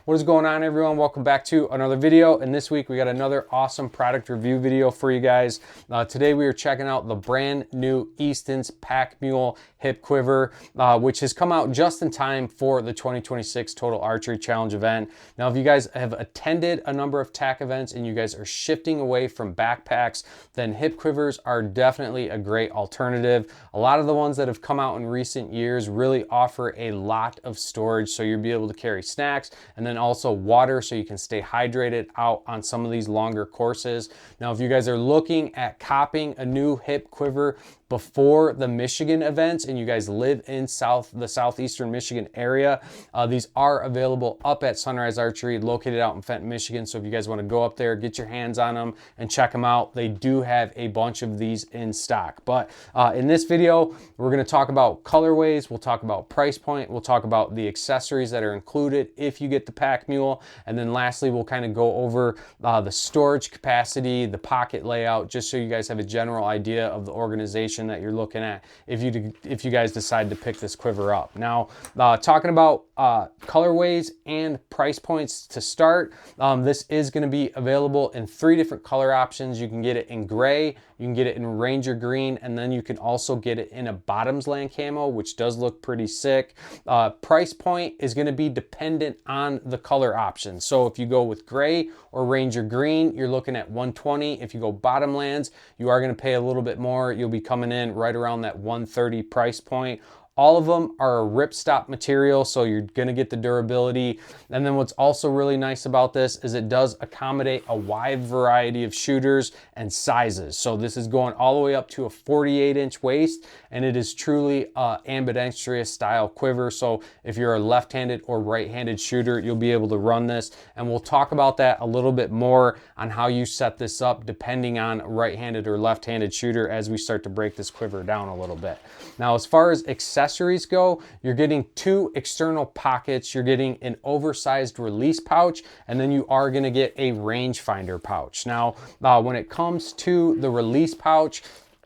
What is going on, everyone? Welcome back to another video. And this week we got another awesome product review video for you guys. Today we are checking out the brand new Easton's Pack Mule Hip Quiver, which has come out just in time for the 2026 Total Archery Challenge event. Now, if you guys have attended a number of TAC events and you guys are shifting away from backpacks, then hip quivers are definitely a great alternative. A lot of the ones that have come out in recent years really offer a lot of storage, so you'll be able to carry snacks and then also water so you can stay hydrated out on some of these longer courses. Now, if you guys are looking at copying a new hip quiver before the Michigan events and you guys live in the southeastern Michigan area, these are available up at Sunrise Archery, located out in Fenton, Michigan. So if you guys want to go up there, get your hands on them and check them out, they do have a bunch of these in stock. But in this video, we're going to talk about colorways, we'll talk about price point, we'll talk about the accessories that are included if you get the Pack Mule, and then lastly we'll kind of go over the storage capacity, the pocket layout, just so you guys have a general idea of the organization that you're looking at if you guys decide to pick this quiver up. Now, talking about colorways and price points to start, this is going to be available in 3 different color options. You can get it in gray, you can get it in Ranger green, and then you can also get it in a bottoms land camo, which does look pretty sick. Price point is going to be dependent on the color option. So if you go with gray or Ranger green, you're looking at $120. If you go bottomlands, you are going to pay a little bit more. You'll be coming in right around that $130 price point. All of them are a ripstop material, so you're going to get the durability. And then what's also really nice about this is it does accommodate a wide variety of shooters and sizes. So this is going all the way up to a 48-inch waist, and it is truly ambidextrous style quiver. So if you're a left-handed or right-handed shooter, you'll be able to run this. And we'll talk about that a little bit more on how you set this up depending on right-handed or left-handed shooter as we start to break this quiver down a little bit. Now, as far as accessories go, you're getting 2 external pockets, you're getting an oversized release pouch, and then you are going to get a rangefinder pouch. Now, when it comes to the release pouch,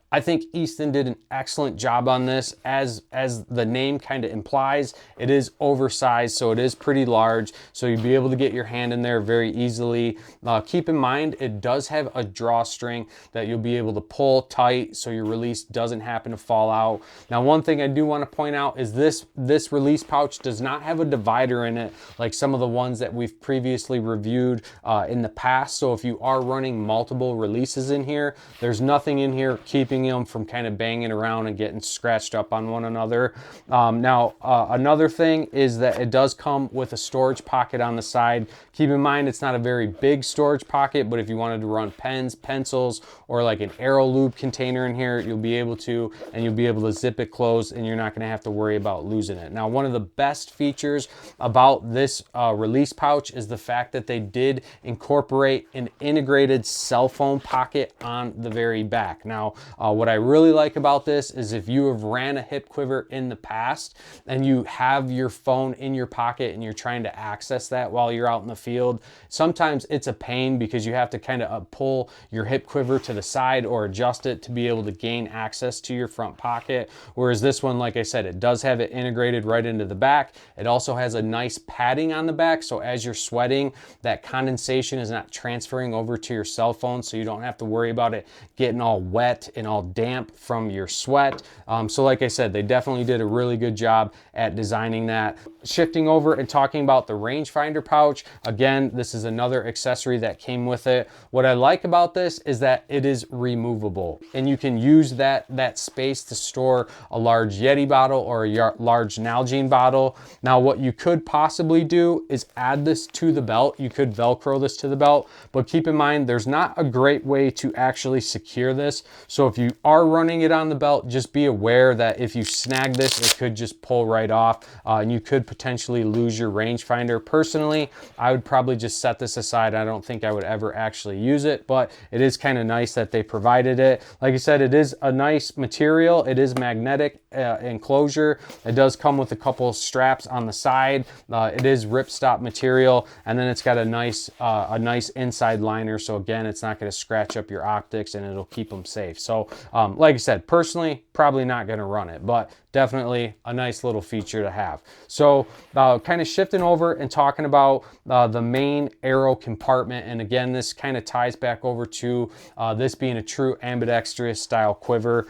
I think Easton did an excellent job on this. As the name kind of implies, it is oversized, so it is pretty large, so you'll be able to get your hand in there very easily. Keep in mind, it does have a drawstring that you'll be able to pull tight so your release doesn't happen to fall out. Now, one thing I do want to point out is this release pouch does not have a divider in it like some of the ones that we've previously reviewed in the past. So if you are running multiple releases in here, there's nothing in here keeping them from kind of banging around and getting scratched up on one another. Another thing is that it does come with a storage pocket on the side. Keep in mind, it's not a very big storage pocket, but if you wanted to run pens, pencils, or like an arrow lube container in here, you'll be able to, and you'll be able to zip it closed, and you're not going to have to worry about losing it. Now, one of the best features about this release pouch is the fact that they did incorporate an integrated cell phone pocket on the very back. Now, what I really like about this is if you have ran a hip quiver in the past and you have your phone in your pocket and you're trying to access that while you're out in the field, sometimes it's a pain because you have to kind of pull your hip quiver to the side or adjust it to be able to gain access to your front pocket. Whereas this one, like I said, it does have it integrated right into the back. It also has a nice padding on the back, so as you're sweating, that condensation is not transferring over to your cell phone, so you don't have to worry about it getting all wet and all damp from your sweat. So like I said, they definitely did a really good job at designing that. Shifting over and talking about the rangefinder pouch, again, this is another accessory that came with it. What I like about this is that it is removable, and you can use that space to store a large Yeti bottle or a large Nalgene bottle. Now, what you could possibly do is add this to the belt. You could Velcro this to the belt, but keep in mind, there's not a great way to actually secure this. So if you are running it on the belt, just be aware that if you snag this, it could just pull right off, and you could potentially lose your rangefinder. Personally, I would probably just set this aside. I don't think I would ever actually use it, but it is kind of nice that they provided it. Like I said, it is a nice material. It is magnetic enclosure. It does come with a couple straps on the side. It is ripstop material, and then it's got a nice inside liner. So again, it's not going to scratch up your optics, and it'll keep them safe. So like I said, personally, probably not going to run it, but definitely a nice little feature to have. So kind of shifting over and talking about the main arrow compartment. And again, this kind of ties back over to this being a true ambidextrous style quiver.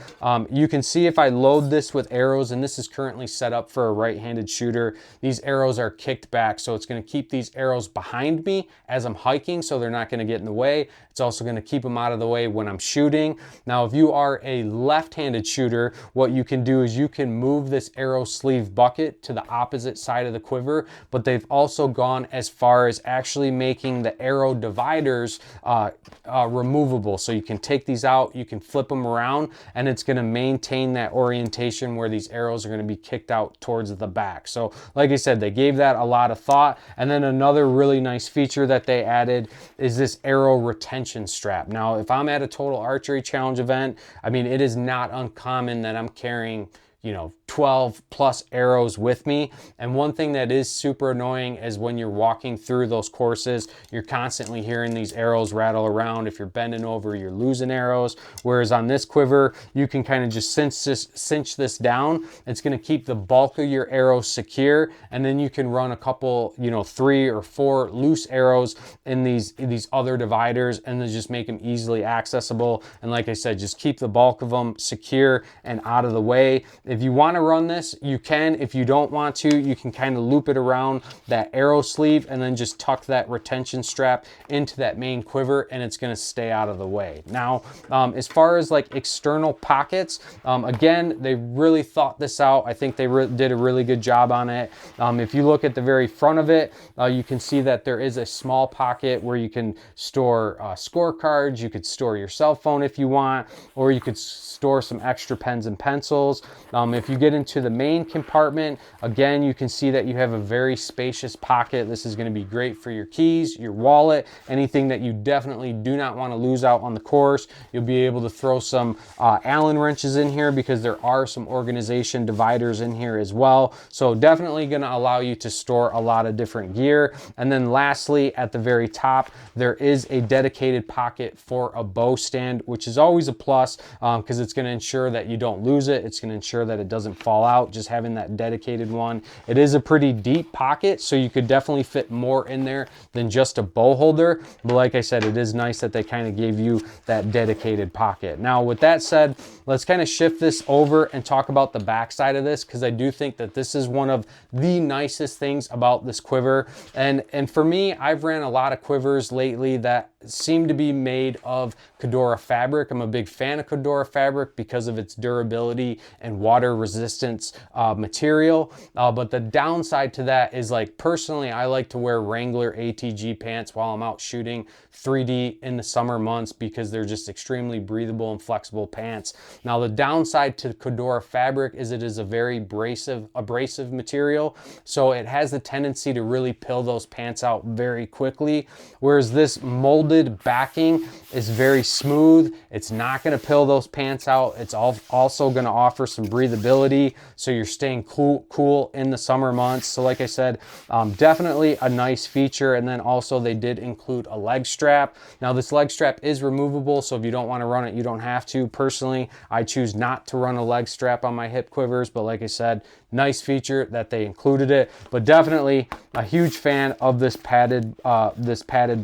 You can see if I load this with arrows, and this is currently set up for a right-handed shooter, these arrows are kicked back. So it's going to keep these arrows behind me as I'm hiking, so they're not going to get in the way. It's also going to keep them out of the way when I'm shooting. Now, if you are a left-handed shooter, what you can do is you can move this arrow sleeve bucket to the opposite side of the quiver, but they've also gone as far as actually making the arrow dividers removable. So you can take these out, you can flip them around, and it's going to maintain that orientation where these arrows are going to be kicked out towards the back. So like I said, they gave that a lot of thought. And then another really nice feature that they added is this arrow retention strap. Now, if I'm at a total archery challenge event, I mean, it is not uncommon that I'm carrying, you know, 12 plus arrows with me. And one thing that is super annoying is when you're walking through those courses, you're constantly hearing these arrows rattle around. If you're bending over, you're losing arrows. Whereas on this quiver, you can kind of just cinch this down. It's going to keep the bulk of your arrows secure. And then you can run a couple, you know, 3 or 4 loose arrows in these other dividers, and then just make them easily accessible. And like I said, just keep the bulk of them secure and out of the way. If you want to run this, you can. If you don't want to, you can kind of loop it around that arrow sleeve and then just tuck that retention strap into that main quiver, and it's going to stay out of the way. Now, as far as like external pockets, again, they really thought this out. I think they did a really good job on it. If you look at the very front of it, you can see that there is a small pocket where you can store scorecards. You could store your cell phone if you want, or you could store some extra pens and pencils. If you get into the main compartment, again, you can see that you have a very spacious pocket. This is going to be great for your keys, your wallet, anything that you definitely do not want to lose out on the course. You'll be able to throw some Allen wrenches in here because there are some organization dividers in here as well. So definitely going to allow you to store a lot of different gear. And then lastly, at the very top, there is a dedicated pocket for a bow stand, which is always a plus because it's going to ensure that you don't lose it. It's going to ensure that it doesn't fall out, just having that dedicated one. It is a pretty deep pocket, so you could definitely fit more in there than just a bow holder. But like I said, it is nice that they kind of gave you that dedicated pocket. Now, with that said, let's kind of shift this over and talk about the back side of this, because I do think that this is one of the nicest things about this quiver. And for me, I've ran a lot of quivers lately that seem to be made of Cordura fabric. I'm a big fan of Cordura fabric because of its durability and water resistance material. But the downside to that is, like, personally, I like to wear Wrangler ATG pants while I'm out shooting 3D in the summer months because they're just extremely breathable and flexible pants. Now, the downside to Cordura fabric is it is a very abrasive material. So it has the tendency to really pill those pants out very quickly. Whereas this molded backing is very smooth. It's not going to pill those pants out. It's also going to offer some breathability, so you're staying cool in the summer months. So like I said, definitely a nice feature. And then also they did include a leg strap. Now, this leg strap is removable, so if you don't want to run it, you don't have to. Personally, I choose not to run a leg strap on my hip quivers, but like I said, nice feature that they included it. But definitely a huge fan of this padded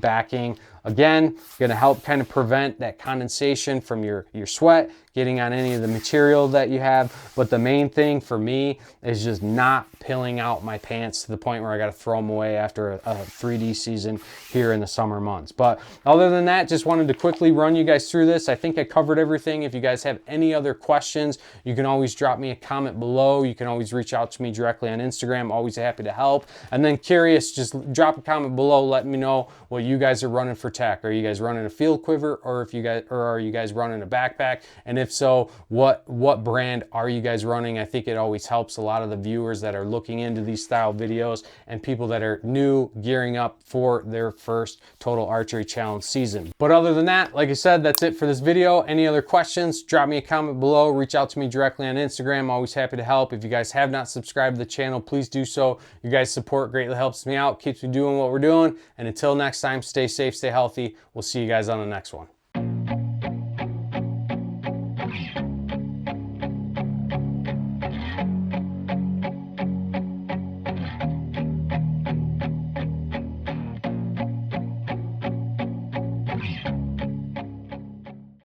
backing. Again, going to help kind of prevent that condensation from your sweat getting on any of the material that you have. But the main thing for me is just not pilling out my pants to the point where I got to throw them away after a 3D season here in the summer months. But other than that, just wanted to quickly run you guys through this. I think I covered everything. If you guys have any other questions, you can always drop me a comment below. You can always reach out to me directly on Instagram. Always happy to help. And then curious, just drop a comment below. Let me know what you guys are running for tack. Are you guys running a field quiver, or are you guys running a backpack? And if so, what brand are you guys running? I think it always helps a lot of the viewers that are looking into these style videos and people that are new, gearing up for their first Total Archery Challenge season. But other than that, like I said, that's it for this video. Any other questions, drop me a comment below. Reach out to me directly on Instagram. Always happy to help. If you guys have not subscribed to the channel, please do so. You guys' support greatly helps me out, keeps me doing what we're doing. And until next time, stay safe, stay healthy. We'll see you guys on the next one.